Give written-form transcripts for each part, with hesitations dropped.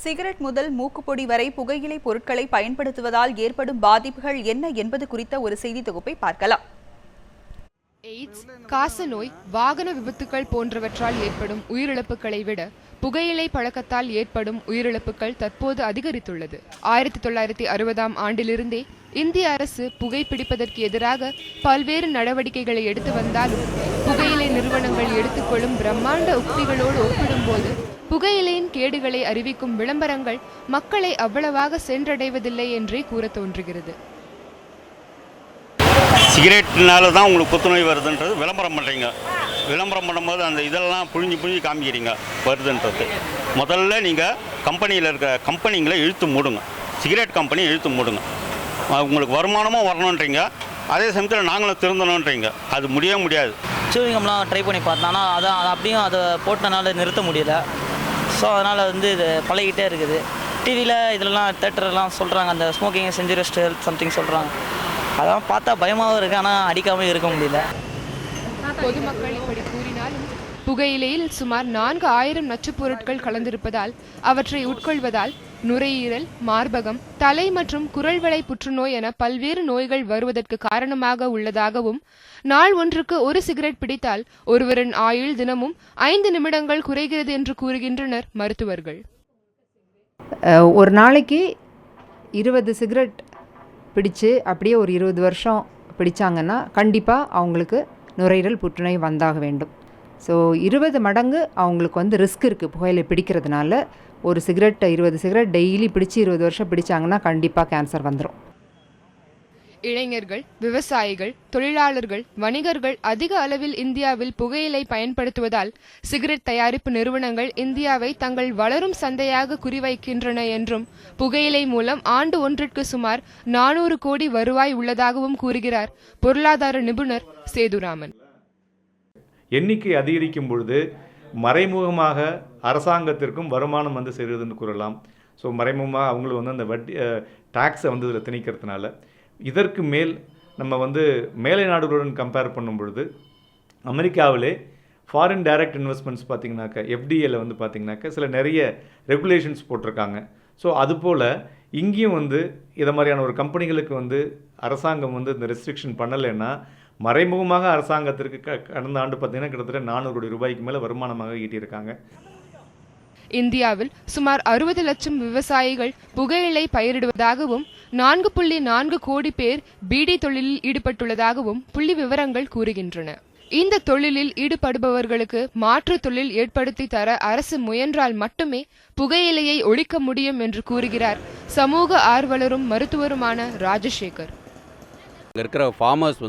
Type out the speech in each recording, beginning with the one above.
Cigarette முதல் மூக்குப்பொடி வரை புகையிலை பொருட்களை பயன்படுத்துவதால் ஏற்படும் பாதிப்புகள் என்ன என்பது குறித்த ஒரு செய்தி தொகுப்பை பார்க்கலாம். எய்ட்ஸ், காசநோய், வாகன விபத்துக்கள் போன்றவற்றால் ஏற்படும் உயிரிழப்புகளை விட புகையிலை பழக்கத்தால் ஏற்படும் உயிரிழப்புகள் தற்போது அதிகரித்துள்ளது. 1960ஆம் ஆண்டிலிருந்தே இந்திய அரசு புகைப்பிடிப்பதற்கு எதிராக பல்வேறு நடவடிக்கைகளை எடுத்து வந்தாலும் புகையிலை நிறுவனங்கள் எடுத்துக்கொள்ளும் பிரம்மாண்ட உக்திகளோடு ஒப்பிடும்போது புகையிலையின் கேடுகளை அறிவிக்கும் விளம்பரங்கள் மக்களை அவ்வளவாக சென்றடைவதில்லை என்றே கூற தோன்றுகிறது. சிகரெட்னால தான் உங்களுக்கு புத்துநோய் வருதுன்றது விளம்பரம் பண்ணுறீங்க. விளம்பரம் பண்ணும்போது அந்த இதெல்லாம் புழிஞ்சு காமிக்கிறீங்க வருதுன்றது. முதல்ல நீங்கள் கம்பெனியில் இருக்கிற கம்பெனிங்களை இழுத்து மூடுங்க. சிகரெட் கம்பெனி இழுத்து மூடுங்க. உங்களுக்கு வருமானமும் வரணுன்றீங்க, அதே சமயத்தில் நாங்களும் திருந்தணுன்றீங்க. அது முடியவே முடியாது. சூவிங்கம்லாம் ட்ரை பண்ணி பார்த்தோன்னா அப்படியும் அதை போட்டனால நிறுத்த முடியல. ஸோ அதனால் இது பழகிட்டே இருக்குது. டிவியில் இதெல்லாம் தேட்டர்லாம் சொல்கிறாங்க, அந்த ஸ்மோக்கிங் செஞ்சுரியஸ் சம்திங் சொல்கிறாங்க. அதெல்லாம் பார்த்தா பயமாகவும் இருக்குது, ஆனால் அடிக்காமல் இருக்க முடியல. பொதுமக்கள் இப்படி கூறினாலும் புகையிலையில் சுமார் 4000 நச்சுப் பொருட்கள் கலந்திருப்பதால் அவற்றை உட்கொள்வதால் நுரையீரல், மார்பகம், தலை மற்றும் குரல்வளை புற்றுநோய் என பல்வேறு நோய்கள் வருவதற்கு காரணமாக உள்ளதாகவும், நாள் ஒன்றுக்கு ஒரு சிகரெட் பிடித்தால் ஒருவரின் ஆயுள் தினமும் 5 நிமிடங்கள் குறைகிறது என்று கூறுகின்றனர் மருத்துவர்கள். ஒரு நாளைக்கு 20 சிகரெட் பிடிச்சு அப்படியே ஒரு 20 வருஷம் பிடிச்சாங்கன்னா கண்டிப்பாக அவங்களுக்கு நுரையீரல் புற்றுநோய் வந்தாக வேண்டும். ஸோ 20 மடங்கு அவங்களுக்கு ரிஸ்க் இருக்குது புகையிலை பிடிக்கிறதுனால. ஒரு சிகரெட் 20 சிகரெட் டெய்லி பிடிச்சி 20 வருஷம் பிடிச்சாங்கன்னா கண்டிப்பாக கேன்சர் வந்துடும். இளைஞர்கள், விவசாயிகள், தொழிலாளர்கள், வணிகர்கள் அதிக அளவில் இந்தியாவில் புகையிலை பயன்படுத்துவதால் சிகரெட் தயாரிப்பு நிறுவனங்கள் இந்தியாவை தங்கள் வளரும் சந்தையாக குறிவைக்கின்றன என்றும், புகையிலை மூலம் ஆண்டு ஒன்றிற்கு சுமார் 400 கோடி வருவாய் உள்ளதாகவும் கூறுகிறார் பொருளாதார நிபுணர் சேதுராமன். எண்ணிக்கை அதிகரிக்கும் பொழுது மறைமுகமாக அரசாங்கத்திற்கும் வருமானம் சேருதுன்னு கூறலாம். ஸோ மறைமுகமாக அவங்களும் அந்த வட்டி டாக்ஸை இதில் திணிக்கிறதுனால இதற்கு மேல் நம்ம மேலை நாடுகளுடன் கம்பேர் பண்ணும் பொழுது அமெரிக்காவிலே ஃபாரின் டைரக்ட் இன்வெஸ்ட்மெண்ட்ஸ் பார்த்திங்கனாக்கா எஃப்டிஏல பார்த்திங்கனாக்கா சில நிறைய ரெகுலேஷன்ஸ் போட்டிருக்காங்க. ஸோ அதுபோல் இங்கேயும் இதை மாதிரியான ஒரு கம்பெனிகளுக்கு அரசாங்கம் இந்த ரெஸ்ட்ரிக்ஷன் பண்ணலைன்னா மறைமுகமாக அரசாங்கத்திற்கு கடந்த ஆண்டு பார்த்திங்கன்னா கிட்டத்தட்ட 400 கோடி ரூபாய்க்கு மேலே வருமானமாக ஈட்டியிருக்காங்க. இந்தியாவில் சுமார் 60 லட்சம் விவசாயிகள் புகையிலை பயிரிடுவதாகவும் 4.4 கோடி பேர் பீடி தொழிலில் ஈடுபட்டுள்ளதாகவும் புள்ளி விவரங்கள் கூறுகின்றன. இந்த தொழிலில் ஈடுபடுபவர்களுக்கு மாற்று தொழில் ஏற்படுத்தி தர அரசு முயன்றால் மட்டுமே புகையிலையை ஒழிக்க முடியும் என்று கூறுகிறார் சமூக ஆர்வலரும் மருத்துவருமான ராஜசேகர். இருக்கிற ஃபார்மர்ஸ்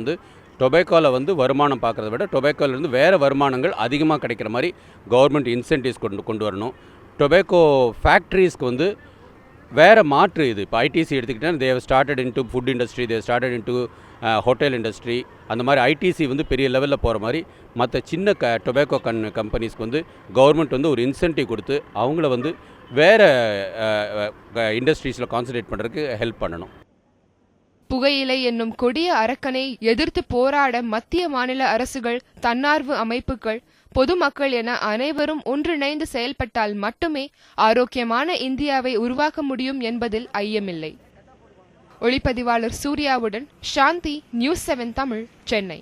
டொபேக்கோவில் வருமானம் பார்க்குறத விட டொபேக்கோலேருந்து வேறு வருமானங்கள் அதிகமாக கிடைக்கிற மாதிரி கவர்மெண்ட் இன்சென்டிவ்ஸ் கொண்டு வரணும். டொபேக்கோ ஃபேக்ட்ரிஸ்க்கு வேறு மாற்று இது. இப்போ ஐடிசி எடுத்துக்கிட்டால் they started into food industry, they started into hotel industry. அந்த மாதிரி ஐடிசி பெரிய லெவலில் போகிற மாதிரி மற்ற சின்ன டொபேக்கோ கம்பெனிஸ்க்கு கவர்மெண்ட் ஒரு இன்சென்டிவ் கொடுத்து அவங்கள வேறு இண்டஸ்ட்ரீஸில் கான்சன்ட்ரேட் பண்ணுறதுக்கு ஹெல்ப் பண்ணணும். புகையிலை என்னும் கொடிய அரக்கனை எதிர்த்து போராட மத்திய மாநில அரசுகள், தன்னார்வ அமைப்புகள், பொதுமக்கள் என அனைவரும் ஒன்றிணைந்து செயல்பட்டால் மட்டுமே ஆரோக்கியமான இந்தியாவை உருவாக்க முடியும் என்பதில் ஐயமில்லை. ஒளிப்பதிவாளர் சூர்யாவுடன் சாந்தி, நியூஸ் 7 தமிழ், சென்னை.